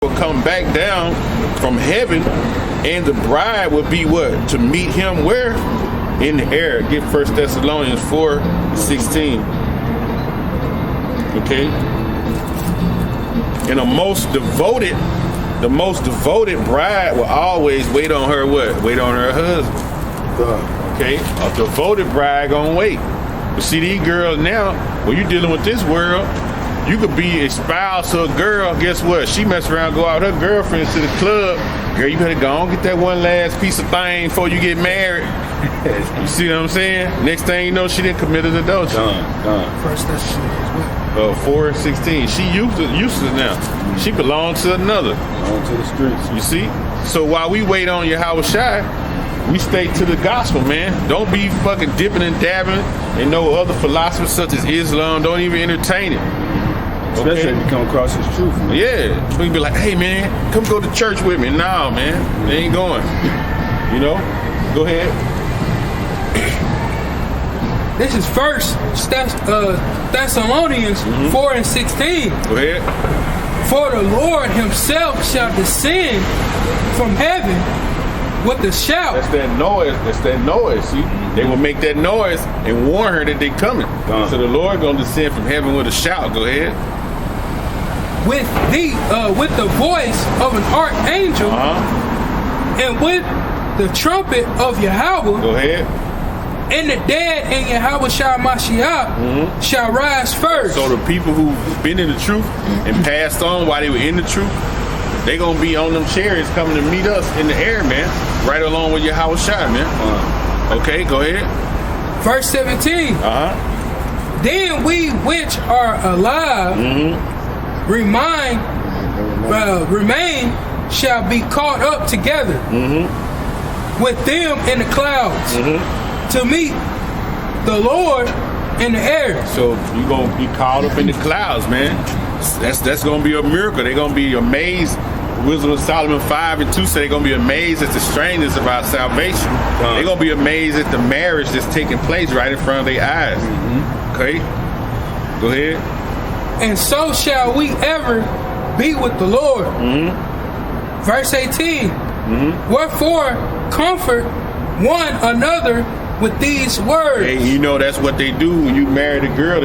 will come back down from heaven, and the bride will be what? To meet him where? In the air. Get 1 Thessalonians 4:16. Okay? And the most devoted bride will always wait on her what? Wait on her husband. Okay? A devoted bride gonna wait. But see, these girls now, when you're dealing with this world, you could be espoused to a girl. Guess what? She mess around, go out with her girlfriends to the club. Girl, you better go on get that one last piece of thing before you get married. You see what I'm saying? Next thing you know, she didn't commit adultery. Done. First Thessalonians 4:16. She useless now. She belongs to another. On to the streets. You see? So while we wait on Yahweh Shai, we stay to the gospel, man. Don't be fucking dipping and dabbing in no other philosophies such as Islam. Don't even entertain it. Especially if you come across his truth. Man. Yeah. We can be like, hey, man, come go to church with me. Nah, man. They ain't going. You know? Go ahead. This is First Thessalonians 4:16. Go ahead. For the Lord himself shall descend from heaven with a shout. That's that noise. See? They will make that noise and warn her that they coming. So the Lord gonna descend from heaven with a shout. Go ahead. With the voice of an archangel and with the trumpet of Yahweh. Go ahead. And the dead in Yahweh Shai Mashiach shall rise first. So the people who've been in the truth and passed on while they were in the truth, they gonna be on them chariots coming to meet us in the air, man. Right along with Yahweh Shai, man. Okay, go ahead. Verse 17. Then we which are alive remain shall be caught up together with them in the clouds to meet the Lord in the air. So you gonna be caught up in the clouds, man. That's gonna be a miracle. They're gonna be amazed. Wisdom of Solomon 5:2 say they're gonna be amazed at the strangeness of our salvation. They're gonna be amazed at the marriage that's taking place right in front of their eyes. Okay, go ahead. And so shall we ever be with the Lord. Verse 18. Wherefore comfort one another with these words. Hey, you know that's what they do when you marry the girl.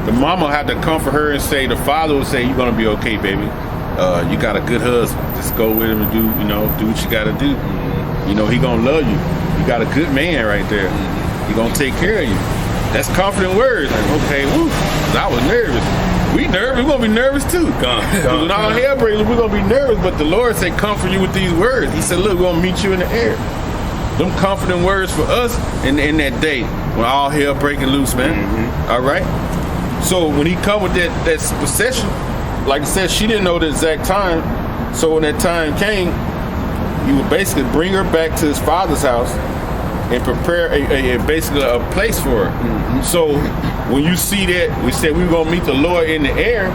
The mama have to comfort her and say, the father will say, you're gonna be okay, baby. You got a good husband. Just go with him and do what you gotta do. You know, he gonna love you. You got a good man right there. He gonna take care of you. That's confident words. Like, okay, woo. I was nervous. We nervous. We're gonna be nervous too. When all hell breaks, we're gonna be nervous. But the Lord said, comfort you with these words. He said, look, we're gonna meet you in the air. Them comforting words for us in that day when all hell breaking loose, man. All right. So when he come with that procession, like I said, she didn't know the exact time. So when that time came, he would basically bring her back to his father's house and prepare basically a place for her. So when you see that, we said we were gonna meet the Lord in the air.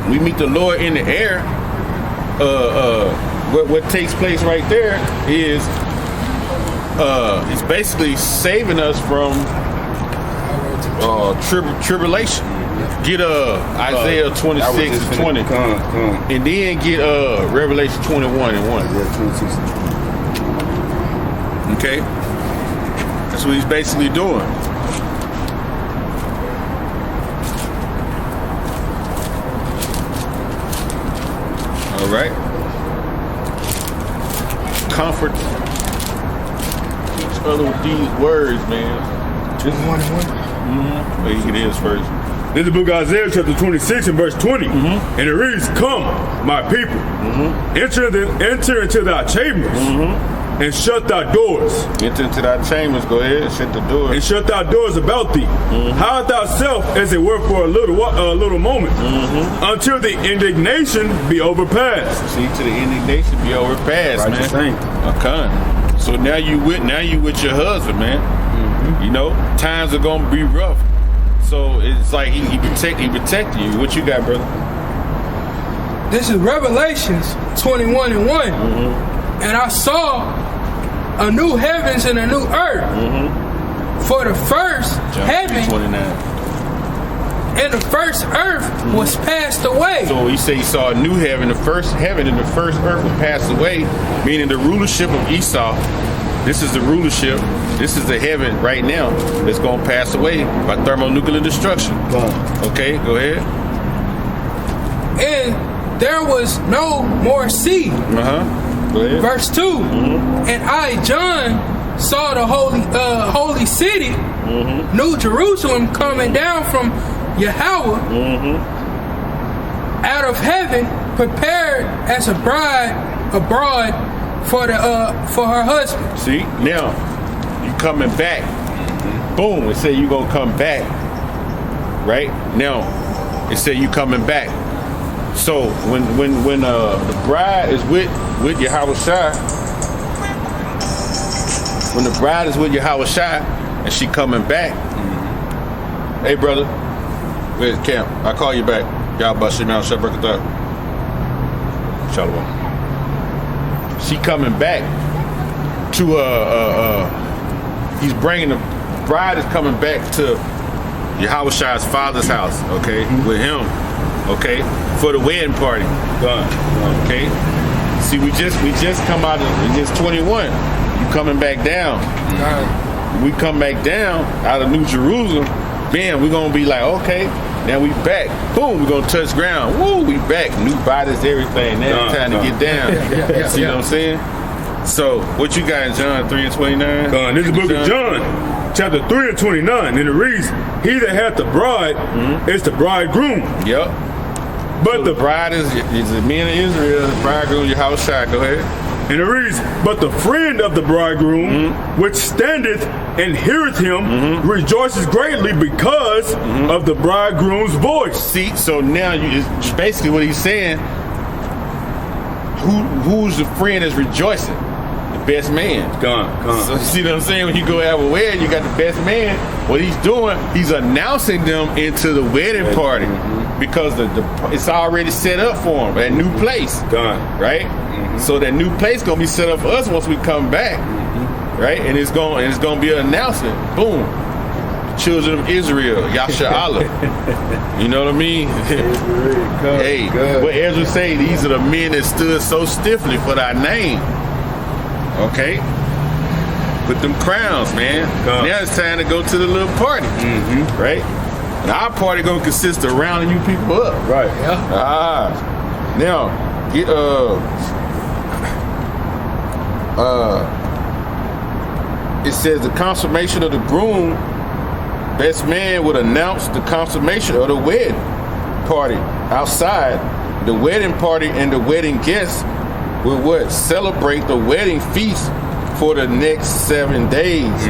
We meet the Lord in the air. What takes place right there is it's basically saving us from tribulation. Get Isaiah 26:20, and then get Revelation 21:1. Okay, that's what he's basically doing. All right. Comfort each other with these words, man. Just 1:1. Wait, it is first. This is the book of Isaiah chapter 26 and verse 20. And it reads, come, my people, enter into thy chambers and shut thy doors. Enter into thy chambers, go ahead, and shut the doors. And shut thy doors about thee. Hide thyself as it were for a little moment, until the indignation be overpassed. See, to the indignation be overpassed, right, man. Okay. So now you with your husband, man. You know, times are gonna be rough. So it's like he protect you. What you got, brother? This is Revelations 21:1. And I saw a new heavens and a new earth. For the first heaven and the first earth was passed away. So he said he saw a new heaven. The first heaven and the first earth will pass away, meaning the rulership of Esau. This is the rulership. This is the heaven right now that's going to pass away by thermonuclear destruction. Okay, go ahead. And there was no more sea. Go ahead. Verse 2. And I, John, saw the holy city, New Jerusalem, coming down from Yahweh out of heaven, prepared as a bride abroad for her husband. See, now you coming back. Boom, it said you gonna come back. Right? Now it said you coming back. So when the bride is with Yahweh Shai, when the bride is with Yahweh Shai and she coming back, hey brother, where's camp? I'll call you back. Y'all bust him out, Shabbat. Shalom. She coming back to he's bringing the bride is coming back to Yahweh Shai's father's house, okay, with him, okay, for the wedding party. Okay. See, we just come out of just 21. You coming back down. We come back down out of New Jerusalem, bam, we're gonna be like, okay, now we back. Boom, we're gonna touch ground. Woo, we back. New bodies, everything. Now it's time to get down. See what I'm saying? So, what you got in John 3:29? This is the book of John, chapter 3:29, and it reads, he that hath the bride is the bridegroom. Yep. But So the bride is the men of Israel, the bridegroom, Yahweh Shai. Go ahead. And it reads, but the friend of the bridegroom, which standeth and heareth him, rejoices greatly because of the bridegroom's voice. See, so now it's basically what he's saying. Who's the friend that's rejoicing? The best man. So see what I'm saying? When you go have a wedding, you got the best man. What he's doing, he's announcing them into the wedding party because it's already set up for him, that new place. Right? So that new place gonna be set up for us once we come back. Right? And it's gonna be an announcement. Boom. Children of Israel, Yasha Allah. You know what I mean? Hey, what Ezra say, these are the men that stood so stiffly for thy name. Okay? Put them crowns, man. Now it's time to go to the little party. Right? And our party gonna consist of rounding you people up. Right. Yeah. Now, get it says the consummation of the groom. Best man would announce the consummation of the wedding party outside. The wedding party and the wedding guests would celebrate the wedding feast for the next 7 days.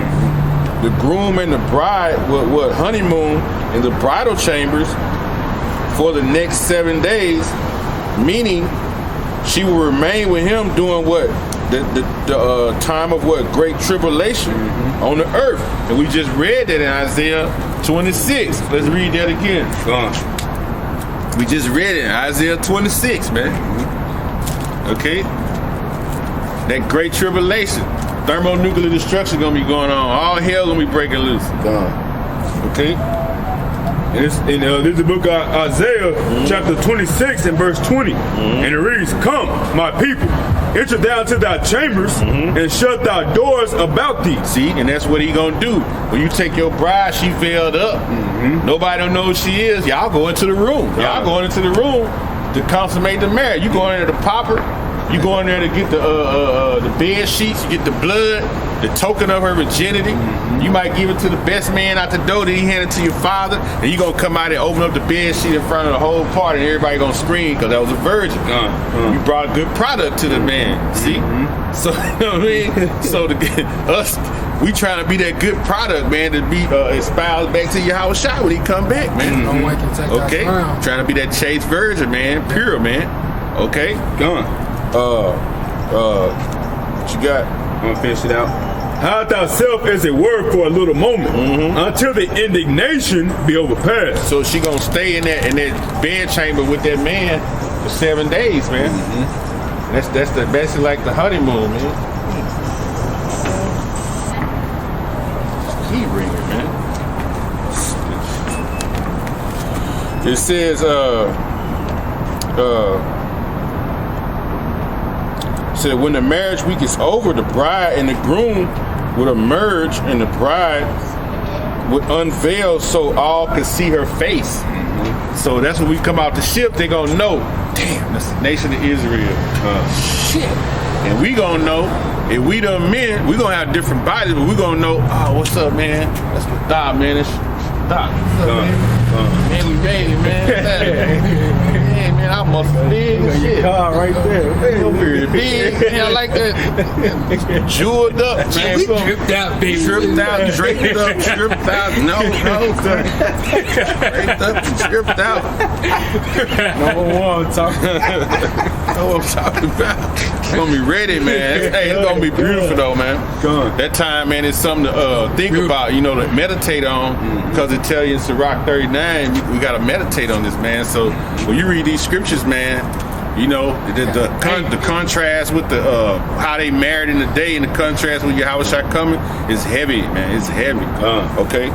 The groom and the bride would honeymoon in the bridal chambers for the next 7 days, meaning she will remain with him during what? The time of what? Great tribulation on the earth. And we just read that in Isaiah 26. Let's read that again. We just read it in Isaiah 26, man. Okay? That great tribulation. Thermonuclear destruction gonna be going on. All hell gonna be breaking loose. Okay? And this is the book of Isaiah, chapter 26 and verse 20. And it reads, come, my people, enter down to thy chambers and shut thy doors about thee. See, and that's what he gonna do. When you take your bride, she veiled up. Nobody don't know who she is. Y'all go into the room. Y'all going into the room to consummate the marriage. You go in there to pop her. You go in there to get the bed sheets. You get the blood, the token of her virginity. You might give it to the best man out the door. Then he hand it to your father, and you gonna come out and open up the bed sheet in front of the whole party, and everybody gonna scream because that was a virgin. You brought a good product to the man. See, so you know what I mean. So us, we trying to be that good product, man, to be espoused back to Yahweh Shai when he come back, man. Okay, trying to be that chaste virgin, man, pure, man. Okay, what you got? I'm gonna finish it out. Hide thyself as it were for a little moment, until the indignation be overpassed. So she gonna stay in that bed chamber with that man for 7 days, man. That's basically like the honeymoon, man. Key ringer, man. It says, said when the marriage week is over, the bride and the groom would emerge, and the bride would unveil so all could see her face. So that's when we come out the ship. They gonna know, damn, that's the nation of Israel. Shit. And we gonna know, if we done men, we gonna have different bodies, but we gonna know, oh, what's up, man? That's the Doc, man. It's Doc. Man, we made it, man. Yeah, man, I must have big shit. Car right there. Pretty big. Man, I like that. Jeweled up, man. We dripped out, baby. Dripped out, draped up, stripped out. No. Draped up and stripped out. Number one, talking. Know what I'm talking about. It's gonna be ready, man. Hey, it's gonna be beautiful though, man. That time, man, is something to think about, you know, to meditate on, because it tell you in Sirach 39, we gotta meditate on this, man. So when you read these scriptures, man, you know, the contrast with the how they married in the day and the contrast with Yahushua coming is heavy, man. It's heavy. Okay.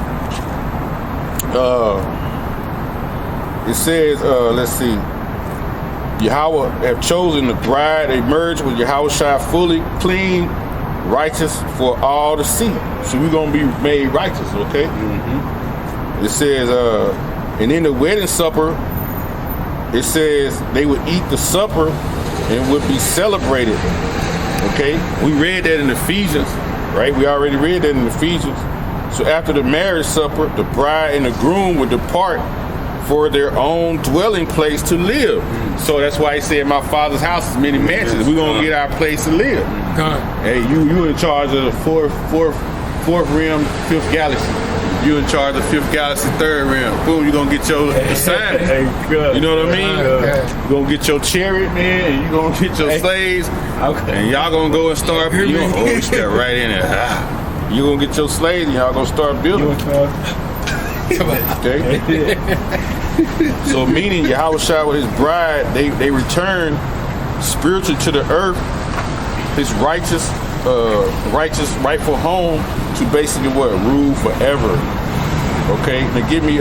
It says, let's see. Yahweh have chosen the bride, they merge with Yahushua fully clean, righteous for all to see. So we're going to be made righteous, okay? It says, and in the wedding supper, it says they would eat the supper and would be celebrated, okay? We read that in Ephesians, right? We already read that in Ephesians. So after the marriage supper, the bride and the groom would depart for their own dwelling place to live. So that's why he said, my father's house is many mansions. We're going to get our place to live. Hey, you in charge of the fourth rim, fifth galaxy. You in charge of fifth galaxy, third rim. Boom, you're going to get your assignment. You know what I mean? You're going to get your chariot, man, and you're going to get your slaves. And y'all going to go and start, you're going to step right in there. You're going to get your slaves and y'all going to start building. Okay. So meaning Yahushua with his bride, they return spiritually to the earth, his righteous rightful home, to basically what? Rule forever. Okay. Now give me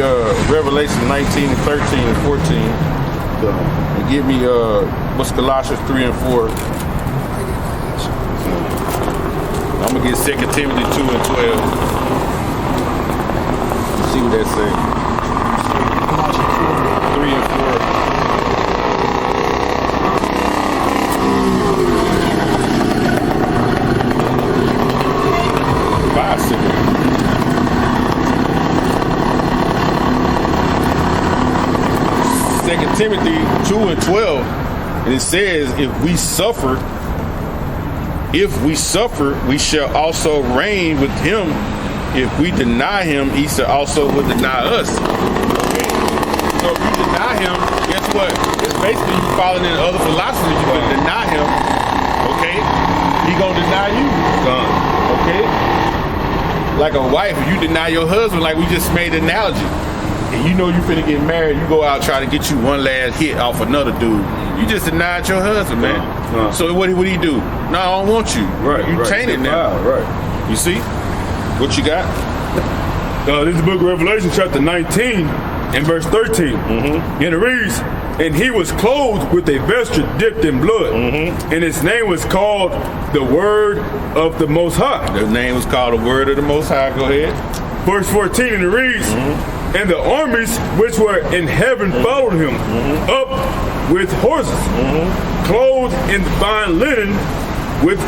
Revelation 19 and 13 and 14. And give me what's Colossians 3 and 4. I'm gonna get 2 Timothy 2 and 12. See what that say. 3 and 4. 5 seconds. Second Timothy 2 and 12, and it says, if we suffer, we shall also reign with him. If we deny him, he shall also will deny us. Okay. So if you deny him, guess what? It's basically you following in other philosophies. You can deny him, okay? He gonna deny you. Okay? Like a wife, if you deny your husband, like we just made an analogy, and you know you finna get married, you go out try to get you one last hit off another dude. You just denied your husband, man. So what he do? No, I don't want you. Right. You tainted now. Right. You see? What you got? This is the book of Revelation, chapter 19, and verse 13. And it reads, and he was clothed with a vesture dipped in blood, and his name was called the Word of the Most High. The name was called the Word of the Most High. Go ahead. Verse 14, and it reads, and the armies which were in heaven followed him up with horses, clothed in fine linen, with